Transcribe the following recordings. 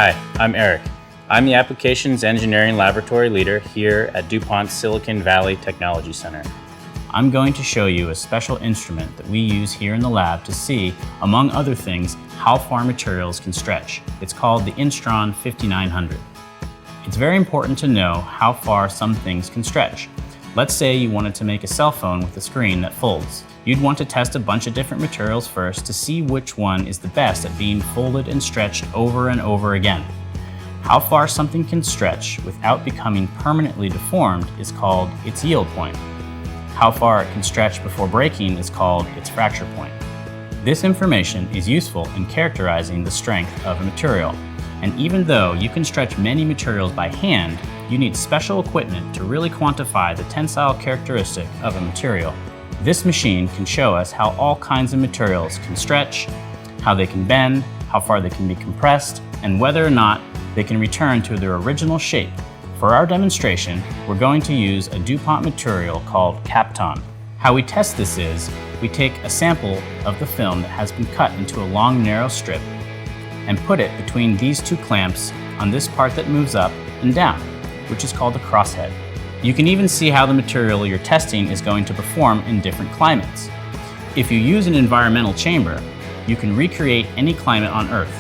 Hi, I'm Eric. I'm the Applications Engineering Laboratory Leader here at DuPont's Silicon Valley Technology Center. I'm going to show you a special instrument that we use here in the lab to see, among other things, how far materials can stretch. It's called the Instron 5900. It's very important to know how far some things can stretch. Let's say you wanted to make a cell phone with a screen that folds. You'd want to test a bunch of different materials first to see which one is the best at being folded and stretched over and over again. How far something can stretch without becoming permanently deformed is called its yield point. How far it can stretch before breaking is called its fracture point. This information is useful in characterizing the strength of a material. And even though you can stretch many materials by hand, you need special equipment to really quantify the tensile characteristic of a material. This machine can show us how all kinds of materials can stretch, how they can bend, how far they can be compressed, and whether or not they can return to their original shape. For our demonstration, we're going to use a DuPont material called Kapton. How we test this is, we take a sample of the film that has been cut into a long, narrow strip and put it between these two clamps on this part that moves up and down, which is called the crosshead. You can even see how the material you're testing is going to perform in different climates. If you use an environmental chamber, you can recreate any climate on Earth,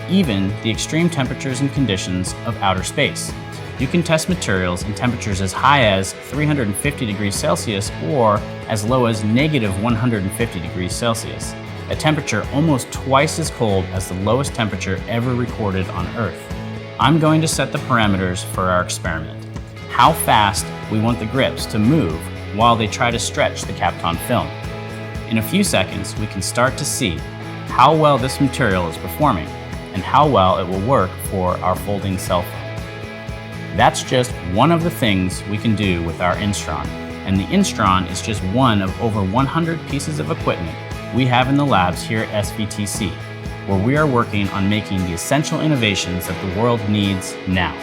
even the extreme temperatures and conditions of outer space. You can test materials in temperatures as high as 350 degrees Celsius or as low as -150 degrees Celsius, a temperature almost twice as cold as the lowest temperature ever recorded on Earth. I'm going to set the parameters for our experiment. How fast we want the grips to move while they try to stretch the Kapton film. In a few seconds, we can start to see how well this material is performing and how well it will work for our folding cell phone. That's just one of the things we can do with our Instron, and the Instron is just one of over 100 pieces of equipment we have in the labs here at SVTC, where we are working on making the essential innovations that the world needs now.